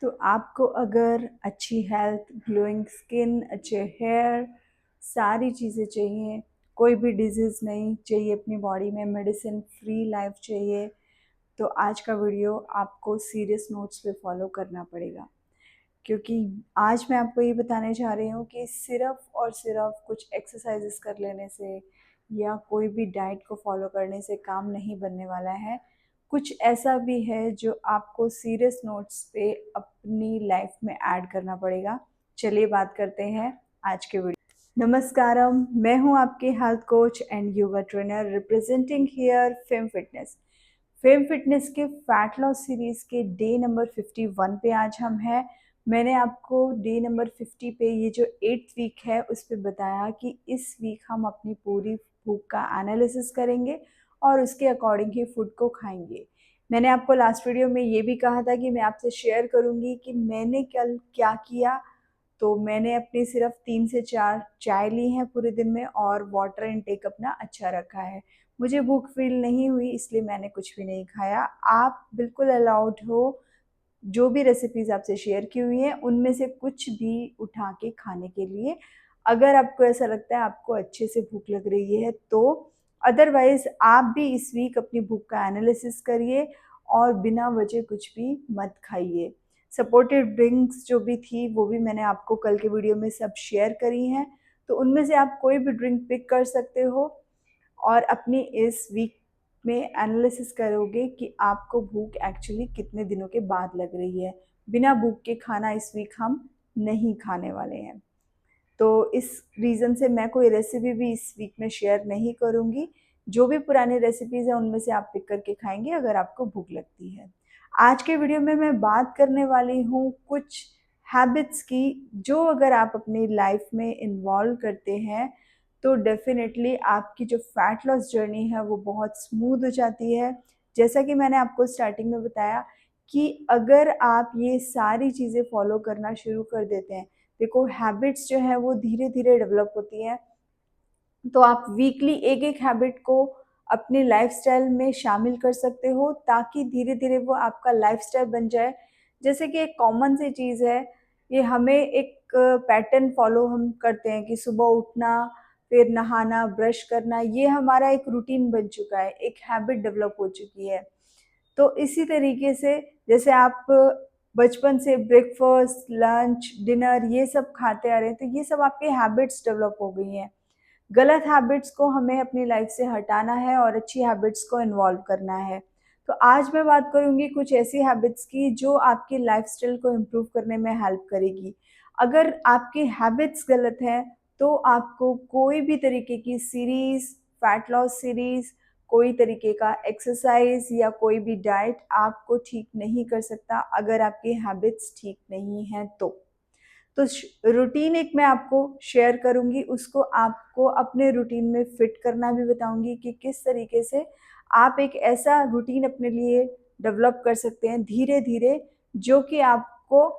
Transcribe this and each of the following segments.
तो आपको अगर अच्छी हेल्थ, ग्लोइंग स्किन, अच्छे हेयर, सारी चीज़ें चाहिए, कोई भी डिजीज़ नहीं चाहिए अपनी बॉडी में, मेडिसिन फ्री लाइफ चाहिए, तो आज का वीडियो आपको सीरियस नोट्स पे फॉलो करना पड़ेगा। क्योंकि आज मैं आपको ये बताने जा रही हूँ कि सिर्फ़ और सिर्फ़ कुछ एक्सरसाइज़ेस कर लेने से या कोई भी डाइट को फॉलो करने से काम नहीं बनने वाला है। कुछ ऐसा भी है जो आपको सीरियस नोट्स पे अपनी लाइफ में ऐड करना पड़ेगा। चलिए बात करते हैं आज के वीडियो। नमस्कारम, मैं हूँ आपकी health coach and yoga trainer representing here fame fitness. Fame fitness के फैट लॉस सीरीज़ के डे नंबर 51 पे आज हम हैं। मैंने आपको डे नंबर 50 पे ये जो 8th वीक है उस पे बताया कि इस वीक हम अपनी पूरी भूख का एनालिसिस करेंगे और उसके अकॉर्डिंग ही फूड को खाएंगे। मैंने आपको लास्ट वीडियो में ये भी कहा था कि मैं आपसे शेयर करूँगी कि मैंने कल क्या किया। तो मैंने अपनी सिर्फ 3 से 4 चाय ली हैं पूरे दिन में और वाटर इनटेक अपना अच्छा रखा है। मुझे भूख फील नहीं हुई इसलिए मैंने कुछ भी नहीं खाया। आप बिल्कुल अलाउड हो जो भी रेसिपीज़ आपसे शेयर की हुई हैं उनमें से कुछ भी उठा के खाने के लिए, अगर आपको ऐसा लगता है आपको अच्छे से भूख लग रही है तो। अदरवाइज़ आप भी इस वीक अपनी भूख का एनालिसिस करिए और बिना वजह कुछ भी मत खाइए। सपोर्टिव ड्रिंक्स जो भी थी वो भी मैंने आपको कल के वीडियो में सब शेयर करी हैं, तो उनमें से आप कोई भी ड्रिंक पिक कर सकते हो और अपनी इस वीक में एनालिसिस करोगे कि आपको भूख एक्चुअली कितने दिनों के बाद लग रही है। बिना भूख के खाना इस वीक हम नहीं खाने वाले हैं। तो इस रीज़न से मैं कोई रेसिपी भी इस वीक में शेयर नहीं करूँगी। जो भी पुरानी रेसिपीज़ हैं उनमें से आप पिक करके खाएँगे अगर आपको भूख लगती है। आज के वीडियो में मैं बात करने वाली हूँ कुछ हैबिट्स की, जो अगर आप अपनी लाइफ में इन्वॉल्व करते हैं तो डेफ़िनेटली आपकी जो फैट लॉस जर्नी है वो बहुत स्मूथ हो जाती है। जैसा कि मैंने आपको स्टार्टिंग में बताया कि अगर आप ये सारी चीज़ें फॉलो करना शुरू कर देते हैं, देखो हैबिट्स जो है वो धीरे-धीरे डेवलप होती हैं। तो आप वीकली एक-एक हैबिट को अपने लाइफ़स्टाइल में शामिल कर सकते हो ताकि धीरे-धीरे वो आपका लाइफ़स्टाइल बन जाए। जैसे कि एक कॉमन सी चीज़ है, ये हमें एक पैटर्न फ़ॉलो हम करते हैं कि सुबह उठना, फिर नहाना, ब्रश करना, ये हमारा एक रूटीन बन चुका है, एक हैबिट डेवलप हो चुकी है। तो इसी तरीके से जैसे आप बचपन से ब्रेकफ़ास्ट, लंच, डिनर ये सब खाते आ रहे हैं, तो ये सब आपकी हैबिट्स डेवलप हो गई हैं। गलत हैबिट्स को हमें अपनी लाइफ से हटाना है और अच्छी हैबिट्स को इन्वॉल्व करना है। तो आज मैं बात करूँगी कुछ ऐसी हैबिट्स की जो आपकी लाइफ़स्टाइल को इम्प्रूव करने में हेल्प करेगी। अगर आपकी हैबिट्स गलत हैं, तो आपको कोई भी तरीके की सीरीज़, फैट लॉस सीरीज़, कोई तरीके का एक्सरसाइज़ या कोई भी डाइट आपको ठीक नहीं कर सकता अगर आपकी हैबिट्स ठीक नहीं हैं तो। तो रूटीन एक मैं आपको शेयर करूँगी, उसको आपको अपने रूटीन में फिट करना भी बताऊँगी कि किस तरीके से आप एक ऐसा रूटीन अपने लिए डेवलप कर सकते हैं धीरे-धीरे, जो कि आपको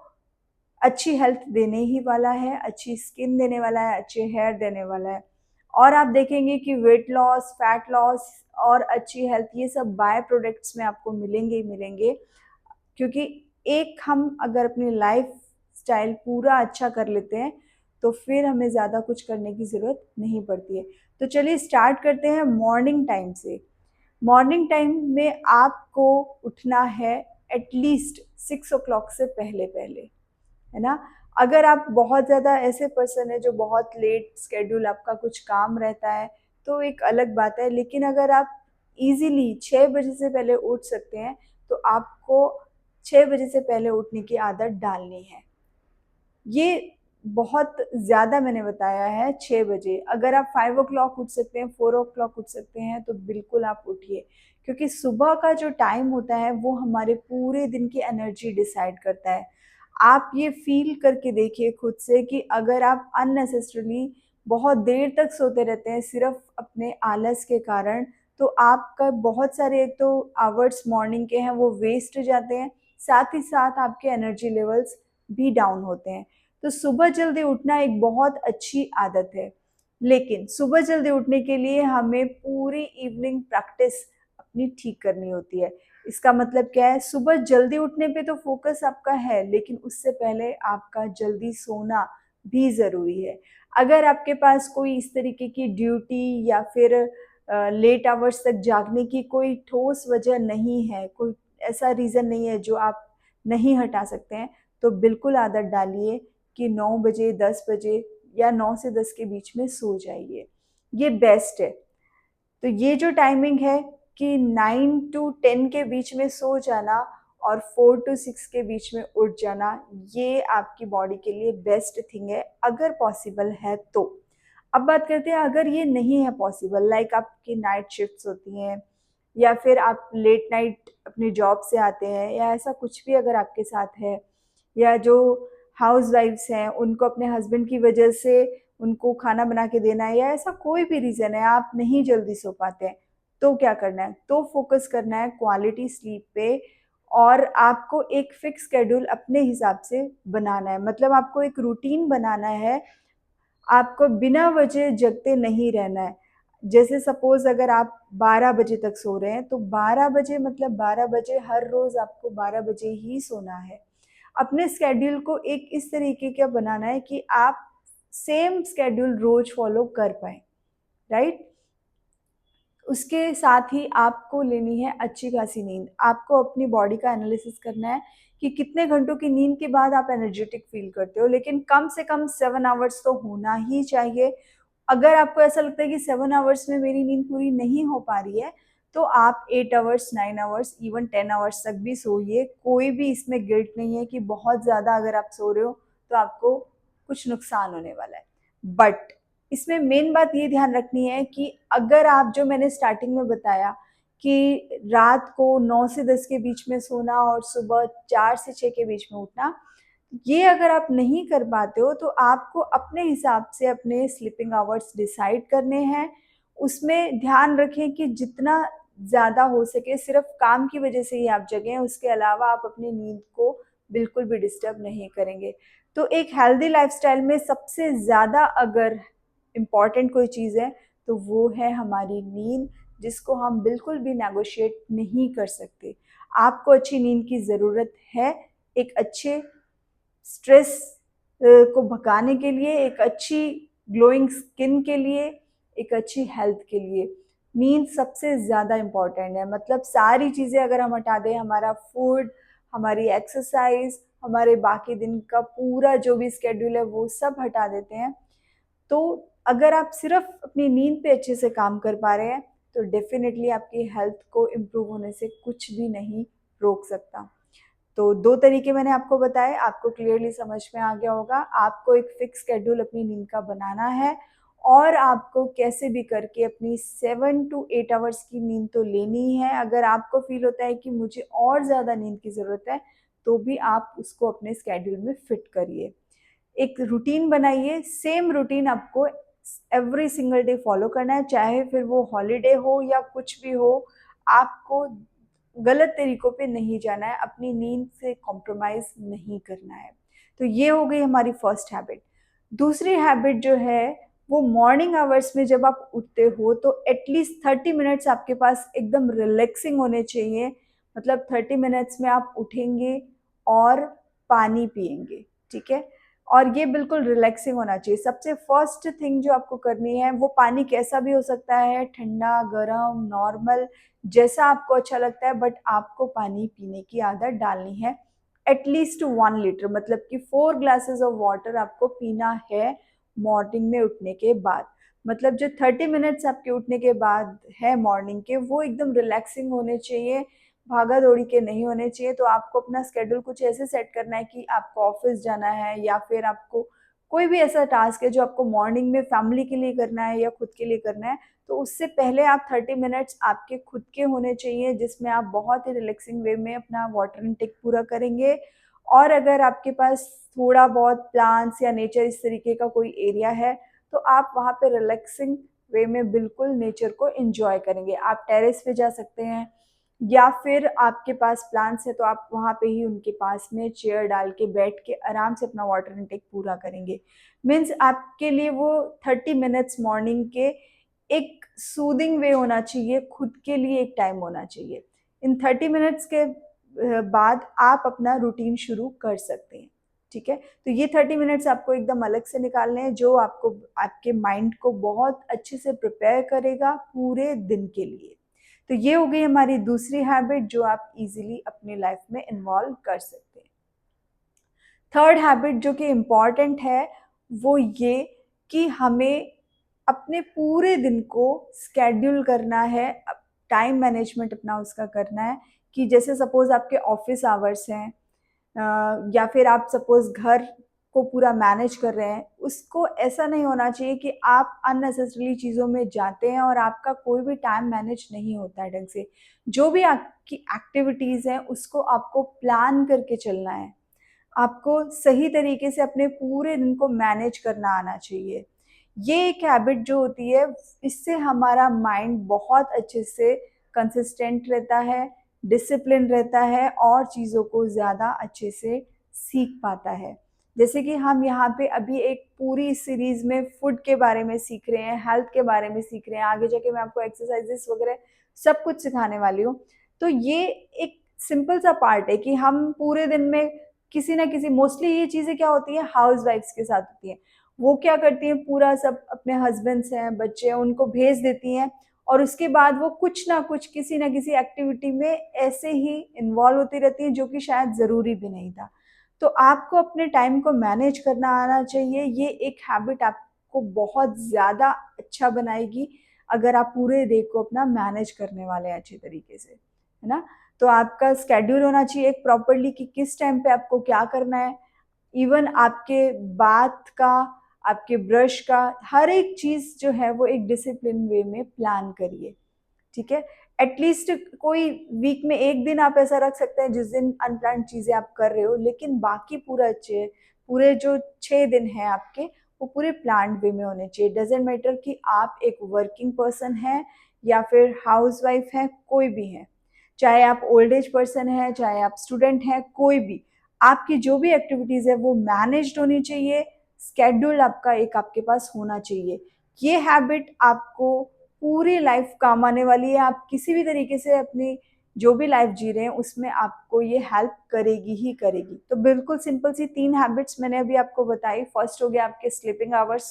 अच्छी हेल्थ देने ही वाला है, अच्छी स्किन देने वाला है, अच्छे हेयर देने वाला है। और आप देखेंगे कि वेट लॉस, फैट लॉस और अच्छी हेल्थ ये सब बाय प्रोडक्ट्स में आपको मिलेंगे ही मिलेंगे। क्योंकि एक हम अगर अपनी लाइफ स्टाइल पूरा अच्छा कर लेते हैं, तो फिर हमें ज़्यादा कुछ करने की ज़रूरत नहीं पड़ती है। तो चलिए स्टार्ट करते हैं मॉर्निंग टाइम से। मॉर्निंग टाइम में आपको उठना है एटलीस्ट 6 o'clock से पहले-पहले, है ना? अगर आप बहुत ज़्यादा ऐसे पर्सन हैं जो बहुत लेट शेड्यूल आपका कुछ काम रहता है, तो एक अलग बात है। लेकिन अगर आप ईज़िली 6 बजे से पहले उठ सकते हैं, तो आपको 6 बजे से पहले उठने की आदत डालनी है। ये बहुत ज़्यादा मैंने बताया है 6 बजे। अगर आप 5 o'clock उठ सकते हैं, 4 o'clock उठ सकते हैं, तो बिल्कुल आप उठिए। क्योंकि सुबह का जो टाइम होता है, वो हमारे पूरे दिन की एनर्जी डिसाइड करता है। आप ये फ़ील करके देखिए खुद से कि अगर आप अननेसेसरीली बहुत देर तक सोते रहते हैं सिर्फ़ अपने आलस के कारण, तो आपका बहुत सारे एक तो आवर्स मॉर्निंग के हैं, वो वेस्ट जाते हैं, साथ ही साथ आपके एनर्जी लेवल्स भी डाउन होते हैं। तो सुबह जल्दी उठना एक बहुत अच्छी आदत है, लेकिन सुबह जल्दी उठने के लिए हमें पूरी इवनिंग प्रैक्टिस अपनी ठीक करनी होती है। इसका मतलब क्या है, सुबह जल्दी उठने पे तो फोकस आपका है, लेकिन उससे पहले आपका जल्दी सोना भी ज़रूरी है। अगर आपके पास कोई इस तरीके की ड्यूटी या फिर लेट आवर्स तक जागने की कोई ठोस वजह नहीं है, कोई ऐसा रीज़न नहीं है जो आप नहीं हटा सकते हैं, तो बिल्कुल आदत डालिए कि 9 बजे, 10 बजे या 9 से 10 के बीच में सो जाइए। ये बेस्ट है। तो ये जो टाइमिंग है कि 9 टू 10 के बीच में सो जाना और 4 टू 6 के बीच में उठ जाना, ये आपकी बॉडी के लिए बेस्ट थिंग है, अगर पॉसिबल है तो। अब बात करते हैं अगर ये नहीं है पॉसिबल, लाइक आपकी नाइट शिफ्ट्स होती हैं या फिर आप लेट नाइट अपनी जॉब से आते हैं या ऐसा कुछ भी अगर आपके साथ है, या जो हाउसवाइफ्स हैं उनको अपने हस्बैंड की वजह से उनको खाना बना के देना है, या ऐसा कोई भी रीज़न है आप नहीं जल्दी सो पाते हैं, तो क्या करना है? तो फोकस करना है क्वालिटी स्लीप पे, और आपको एक फिक्स शेड्यूल अपने हिसाब से बनाना है। मतलब आपको एक रूटीन बनाना है, आपको बिना वजह जगते नहीं रहना है। जैसे सपोज़ अगर आप 12 बजे तक सो रहे हैं, तो 12 बजे मतलब 12 बजे हर रोज़ आपको 12 बजे ही सोना है। अपने स्केड्यूल को एक इस तरीके का बनाना है कि आप सेम स्केड्यूल रोज़ फ़ॉलो कर पाएँ, राइट? उसके साथ ही आपको लेनी है अच्छी खासी नींद। आपको अपनी बॉडी का एनालिसिस करना है कि कितने घंटों की नींद के बाद आप एनर्जेटिक फ़ील करते हो, लेकिन कम से कम 7 आवर्स तो होना ही चाहिए। अगर आपको ऐसा लगता है कि 7 आवर्स में मेरी नींद पूरी नहीं हो पा रही है, तो आप 8 आवर्स, 9 आवर्स, इवन 10 आवर्स तक भी सोइए। कोई भी इसमें गिल्ट नहीं है कि बहुत ज़्यादा अगर आप सो रहे हो, तो आपको कुछ नुकसान होने वाला है। बट इसमें मेन बात ये ध्यान रखनी है कि अगर आप, जो मैंने स्टार्टिंग में बताया कि रात को 9 से 10 के बीच में सोना और सुबह 4 से 6 के बीच में उठना, ये अगर आप नहीं कर पाते हो तो आपको अपने हिसाब से अपने स्लीपिंग आवर्स डिसाइड करने हैं। उसमें ध्यान रखें कि जितना ज़्यादा हो सके सिर्फ़ काम की वजह से ही आप जगें, उसके अलावा आप अपनी नींद को बिल्कुल भी डिस्टर्ब नहीं करेंगे। तो एक हेल्दी लाइफ़स्टाइल में सबसे ज़्यादा अगर इम्पॉर्टेंट कोई चीज़ है, तो वो है हमारी नींद, जिसको हम बिल्कुल भी नेगोशिएट नहीं कर सकते। आपको अच्छी नींद की ज़रूरत है, एक अच्छे स्ट्रेस को भगाने के लिए, एक अच्छी ग्लोइंग स्किन के लिए, एक अच्छी हेल्थ के लिए। नींद सबसे ज़्यादा इम्पॉर्टेंट है, मतलब सारी चीज़ें अगर हम हटा दें, हमारा फूड, हमारी एक्सरसाइज़, हमारे बाकी दिन का पूरा जो भी शेड्यूल है वो सब हटा देते हैं, तो अगर आप सिर्फ अपनी नींद पे अच्छे से काम कर पा रहे हैं, तो डेफ़िनेटली आपकी हेल्थ को इम्प्रूव होने से कुछ भी नहीं रोक सकता। तो 2 तरीके मैंने आपको बताए, आपको क्लियरली समझ में आ गया होगा। आपको एक फ़िक्स शेड्यूल अपनी नींद का बनाना है और आपको कैसे भी करके अपनी 7 टू 8 आवर्स की नींद तो लेनी ही है। अगर आपको फ़ील होता है कि मुझे और ज़्यादा नींद की ज़रूरत है, तो भी आप उसको अपने शेड्यूल में फ़िट करिए। एक रूटीन बनाइए, सेम रूटीन आपको एवरी सिंगल डे फॉलो करना है, चाहे फिर वो हॉलिडे हो या कुछ भी हो, आपको गलत तरीकों पे नहीं जाना है, अपनी नींद से कॉम्प्रोमाइज़ नहीं करना है। तो ये हो गई हमारी फर्स्ट हैबिट। दूसरी हैबिट जो है, वो मॉर्निंग आवर्स में जब आप उठते हो तो एटलीस्ट 30 मिनट्स आपके पास एकदम रिलैक्सिंग होने चाहिए। मतलब 30 मिनट्स में आप उठेंगे और पानी पिएँगे, ठीक है? और ये बिल्कुल रिलैक्सिंग होना चाहिए। सबसे फर्स्ट थिंग जो आपको करनी है, वो पानी कैसा भी हो सकता है, ठंडा, गरम, नॉर्मल, जैसा आपको अच्छा लगता है, बट आपको पानी पीने की आदत डालनी है। एटलीस्ट 1 लीटर, मतलब कि 4 ग्लासेस ऑफ वाटर आपको पीना है मॉर्निंग में उठने के बाद। मतलब जो 30 मिनट्स आपके उठने के बाद है मॉर्निंग के, वो एकदम रिलैक्सिंग होने चाहिए, भागा-दौड़ी के नहीं होने चाहिए। तो आपको अपना शेड्यूल कुछ ऐसे सेट करना है कि आपको ऑफ़िस जाना है या फिर आपको कोई भी ऐसा टास्क है जो आपको मॉर्निंग में फैमिली के लिए करना है या खुद के लिए करना है, तो उससे पहले आप 30 मिनट्स आपके खुद के होने चाहिए, जिसमें आप बहुत ही रिलैक्सिंग वे में अपना वाटर इनटेक पूरा करेंगे। और अगर आपके पास थोड़ा बहुत प्लांट्स या नेचर इस तरीके का कोई एरिया है, तो आप वहाँ पे रिलैक्सिंग वे में बिल्कुल नेचर को एन्जॉय करेंगे। आप टेरेस पे जा सकते हैं या फिर आपके पास प्लांट्स हैं, तो आप वहाँ पे ही उनके पास में चेयर डाल के बैठ के आराम से अपना वाटर इनटेक पूरा करेंगे। मीन्स आपके लिए वो 30 मिनट्स मॉर्निंग के एक सूदिंग वे होना चाहिए, खुद के लिए एक टाइम होना चाहिए। इन 30 मिनट्स के बाद आप अपना रूटीन शुरू कर सकते हैं। ठीक है, तो ये 30 मिनट्स आपको एकदम अलग से निकालने हैं, जो आपको आपके माइंड को बहुत अच्छे से प्रिपेयर करेगा पूरे दिन के लिए। तो ये हो गई हमारी दूसरी हैबिट जो आप इजीली अपनी लाइफ में इन्वॉल्व कर सकते हैं। थर्ड हैबिट जो कि इम्पॉर्टेंट है वो ये कि हमें अपने पूरे दिन को स्केड्यूल करना है, टाइम मैनेजमेंट अपना उसका करना है। कि जैसे सपोज आपके ऑफिस आवर्स हैं, या फिर आप सपोज घर को पूरा मैनेज कर रहे हैं, उसको ऐसा नहीं होना चाहिए कि आप अननेसेसरीली चीज़ों में जाते हैं और आपका कोई भी टाइम मैनेज नहीं होता है ढंग से। जो भी आपकी एक्टिविटीज़ हैं उसको आपको प्लान करके चलना है, आपको सही तरीके से अपने पूरे दिन को मैनेज करना आना चाहिए। ये एक हैबिट जो होती है, इससे हमारा माइंड बहुत अच्छे से कंसिस्टेंट रहता है, डिसिप्लिन रहता है और चीज़ों को ज़्यादा अच्छे से सीख पाता है। जैसे कि हम यहाँ पे अभी एक पूरी सीरीज़ में फूड के बारे में सीख रहे हैं, हेल्थ के बारे में सीख रहे हैं, आगे जाके मैं आपको एक्सरसाइज़ेस वगैरह सब कुछ सिखाने वाली हूँ। तो ये एक सिंपल सा पार्ट है कि हम पूरे दिन में किसी ना किसी, मोस्टली ये चीज़ें क्या होती है हाउसवाइफ्स के साथ होती हैं। वो क्या करती हैं, पूरा सब अपने हस्बैंड्स हैं, बच्चे हैं, उनको भेज देती हैं और उसके बाद वो कुछ ना कुछ किसी ना किसी एक्टिविटी में ऐसे ही इन्वॉल्व होती रहती हैं जो कि शायद ज़रूरी भी नहीं था। तो आपको अपने टाइम को मैनेज करना आना चाहिए। ये एक हैबिट आपको बहुत ज़्यादा अच्छा बनाएगी अगर आप पूरे डे को अपना मैनेज करने वाले हैं अच्छे तरीके से, है ना? तो आपका स्केड्यूल होना चाहिए एक प्रॉपर्ली कि किस टाइम पे आपको क्या करना है। इवन आपके बात का, आपके ब्रश का, हर एक चीज़ जो है वो एक डिसिप्लिन वे में प्लान करिए। ठीक है, एटलीस्ट कोई वीक में एक दिन आप ऐसा रख सकते हैं जिस दिन अनप्लान्ड चीज़ें आप कर रहे हो, लेकिन बाकी पूरे जो 6 दिन हैं आपके, वो पूरे प्लान्ड वे में होने चाहिए। डजेंट मैटर कि आप एक वर्किंग पर्सन हैं या फिर हाउसवाइफ हैं, कोई भी हैं, चाहे आप ओल्ड एज पर्सन हैं, चाहे आप स्टूडेंट हैं, कोई भी, आपकी जो भी एक्टिविटीज़ है वो मैनेज्ड होनी चाहिए, स्केड्यूल आपका एक आपके पास होना चाहिए। ये हैबिट आपको पूरी लाइफ काम आने वाली है। आप किसी भी तरीके से अपनी जो भी लाइफ जी रहे हैं उसमें आपको ये हेल्प करेगी ही करेगी। तो बिल्कुल सिंपल सी 3 हैबिट्स मैंने अभी आपको बताई। फर्स्ट हो गया आपके स्लीपिंग आवर्स,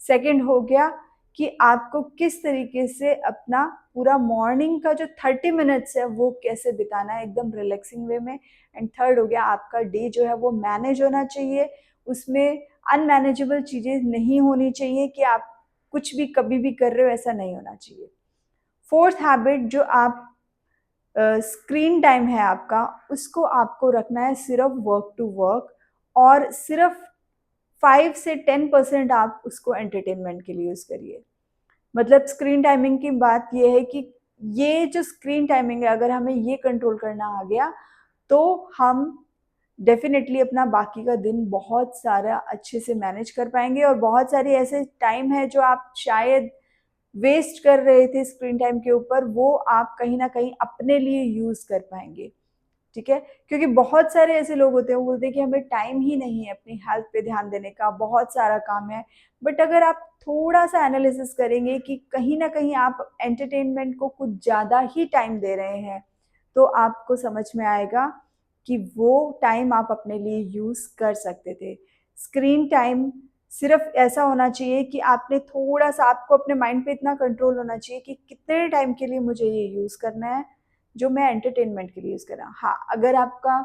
सेकंड हो गया कि आपको किस तरीके से अपना पूरा मॉर्निंग का जो 30 मिनट्स है वो कैसे बिताना है एकदम रिलैक्सिंग वे में, एंड थर्ड हो गया आपका डे जो है वो मैनेज होना चाहिए। उसमें अनमैनेजेबल चीज़ें नहीं होनी चाहिए कि आप कुछ भी कभी भी कर रहे हो, ऐसा नहीं होना चाहिए। फोर्थ हैबिट जो आप स्क्रीन टाइम है आपका, उसको आपको रखना है सिर्फ वर्क टू वर्क, और सिर्फ 5 से 10% आप उसको एंटरटेनमेंट के लिए यूज़ करिए। मतलब स्क्रीन टाइमिंग की बात ये है कि ये जो स्क्रीन टाइमिंग है, अगर हमें ये कंट्रोल करना आ गया तो हम डेफिनेटली अपना बाकी का दिन बहुत सारा अच्छे से मैनेज कर पाएंगे। और बहुत सारे ऐसे टाइम है जो आप शायद वेस्ट कर रहे थे स्क्रीन टाइम के ऊपर, वो आप कहीं ना कहीं अपने लिए यूज़ कर पाएंगे। ठीक है, क्योंकि बहुत सारे ऐसे लोग होते हैं, वो बोलते हैं कि हमें टाइम ही नहीं है अपनी हेल्थ पे ध्यान देने का, बहुत सारा काम है। बट अगर आप थोड़ा सा एनालिसिस करेंगे कि कहीं ना कहीं आप एंटरटेनमेंट को कुछ ज़्यादा ही टाइम दे रहे हैं, तो आपको समझ में आएगा कि वो टाइम आप अपने लिए यूज़ कर सकते थे। स्क्रीन टाइम सिर्फ ऐसा होना चाहिए कि आपने थोड़ा सा, आपको अपने माइंड पे इतना कंट्रोल होना चाहिए कि कितने टाइम के लिए मुझे ये यूज़ करना है जो मैं एंटरटेनमेंट के लिए यूज़ कर रहा हूँ। हाँ, अगर आपका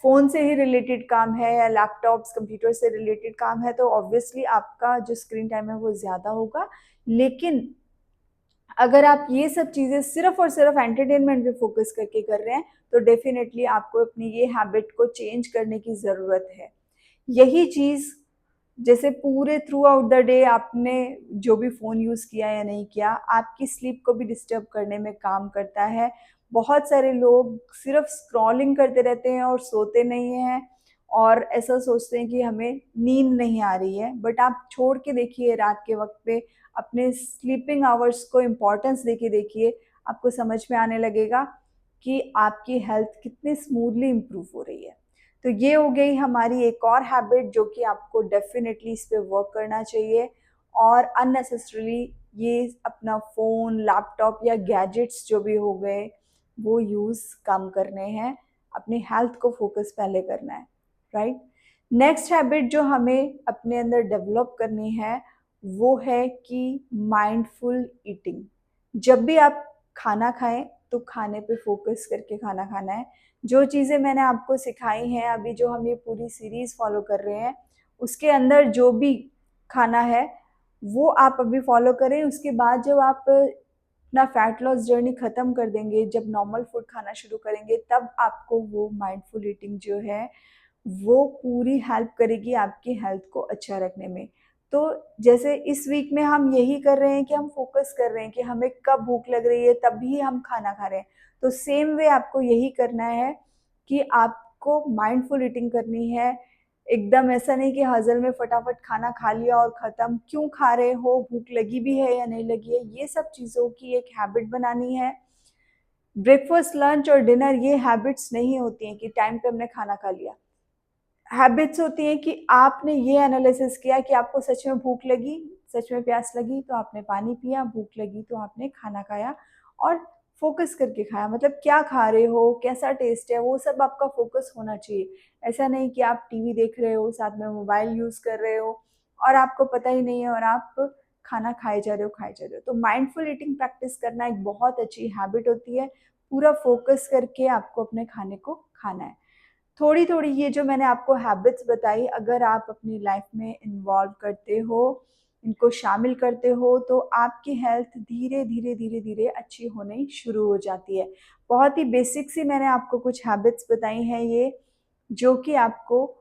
फ़ोन से ही रिलेटेड काम है या लैपटॉप्स कंप्यूटर से रिलेटेड काम है तो ऑब्वियसली आपका जो स्क्रीन टाइम है वो ज़्यादा होगा। लेकिन अगर आप ये सब चीज़ें सिर्फ और सिर्फ एंटरटेनमेंट पे फोकस करके कर रहे हैं तो डेफिनेटली आपको अपनी ये हैबिट को चेंज करने की ज़रूरत है। यही चीज़, जैसे पूरे थ्रू आउट द डे आपने जो भी फ़ोन यूज़ किया या नहीं किया, आपकी स्लीप को भी डिस्टर्ब करने में काम करता है। बहुत सारे लोग सिर्फ स्क्रॉलिंग करते रहते हैं और सोते नहीं हैं, और ऐसा सोचते हैं कि हमें नींद नहीं आ रही है। बट आप छोड़ के देखिए रात के वक्त पे अपने स्लीपिंग आवर्स को इम्पोर्टेंस देके देखिए, आपको समझ में आने लगेगा कि आपकी हेल्थ कितनी स्मूथली इम्प्रूव हो रही है। तो ये हो गई हमारी एक और हैबिट जो कि आपको डेफिनेटली इस पे वर्क करना चाहिए, और अननेसेसरीली ये अपना फ़ोन, लैपटॉप या गैजेट्स जो भी हो गए, वो यूज़ कम करने हैं, अपनी हेल्थ को फोकस पहले करना है, राइट। नेक्स्ट हैबिट जो हमें अपने अंदर डेवलप करनी है वो है कि माइंडफुल ईटिंग। जब भी आप खाना खाएं तो खाने पे फोकस करके खाना खाना है। जो चीज़ें मैंने आपको सिखाई हैं अभी, जो हम ये पूरी सीरीज़ फॉलो कर रहे हैं, उसके अंदर जो भी खाना है वो आप अभी फॉलो करें। उसके बाद जब आप अपना फैट लॉस जर्नी ख़त्म कर देंगे, जब नॉर्मल फूड खाना शुरू करेंगे, तब आपको वो माइंडफुल ईटिंग जो है वो पूरी हेल्प करेगी आपकी हेल्थ को अच्छा रखने में। तो जैसे इस वीक में हम यही कर रहे हैं कि हम फोकस कर रहे हैं कि हमें कब भूख लग रही है तभी हम खाना खा रहे हैं। तो सेम वे आपको यही करना है कि आपको माइंडफुल ईटिंग करनी है। एकदम ऐसा नहीं कि हज़ल में फटाफट खाना खा लिया और ख़त्म। क्यों खा रहे हो, भूख लगी भी है या नहीं लगी है, ये सब चीज़ों की एक हैबिट बनानी है। ब्रेकफास्ट, लंच और डिनर ये हैबिट्स नहीं होती हैं कि टाइम पे हमने खाना खा लिया। हैबिट्स होती हैं कि आपने ये एनालिसिस किया कि आपको सच में भूख लगी, सच में प्यास लगी तो आपने पानी पिया, भूख लगी तो आपने खाना खाया और फोकस करके खाया। मतलब क्या खा रहे हो, कैसा टेस्ट है, वो सब आपका फोकस होना चाहिए। ऐसा नहीं कि आप टीवी देख रहे हो, साथ में मोबाइल यूज़ कर रहे हो और आपको पता ही नहीं है और आप खाना खाए जा रहे हो, खाए जा रहे हो। तो माइंडफुल ईटिंग प्रैक्टिस करना एक बहुत अच्छी हैबिट होती है। पूरा फोकस करके आपको अपने खाने को खाना है। थोड़ी-थोड़ी ये जो मैंने आपको हैबिट्स बताई, अगर आप अपनी लाइफ में इन्वॉल्व करते हो, इनको शामिल करते हो, तो आपकी हेल्थ धीरे-धीरे, धीरे-धीरे अच्छी होनी शुरू हो जाती है। बहुत ही बेसिक सी मैंने आपको कुछ हैबिट्स बताई हैं ये, जो कि आपको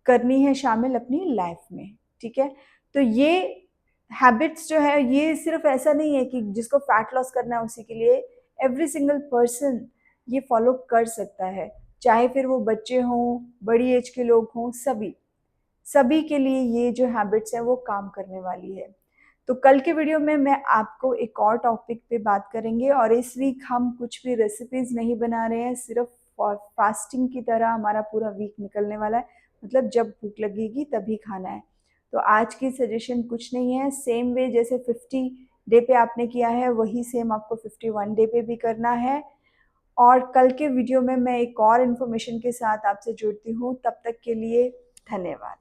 करनी है शामिल अपनी लाइफ में, ठीक है? तो ये हैबिट्स जो है, ये सिर्फ़ ऐसा नहीं है कि जिसको फैट लॉस करना है उसी के लिए, एवरी सिंगल पर्सन ये फ़ॉलो कर सकता है। चाहे फिर वो बच्चे हों, बड़ी एज के लोग हों, सभी। सभी के लिए ये जो हैबिट्स हैं वो काम करने वाली है। तो कल के वीडियो में मैं आपको एक और टॉपिक पे बात करेंगे और इस वीक हम कुछ भी रेसिपीज़ नहीं बना रहे हैं, सिर्फ़ फास्टिंग की तरह हमारा पूरा वीक निकलने वाला है। मतलब जब भूख लगेगी तभी खाना है। तो आज की सजेशन कुछ नहीं है, सेम वे जैसे 50 डे पे आपने किया है वही सेम आपको 51 डे पे भी करना है। और कल के वीडियो में मैं एक और इन्फॉर्मेशन के साथ आपसे जुड़ती हूँ। तब तक के लिए धन्यवाद।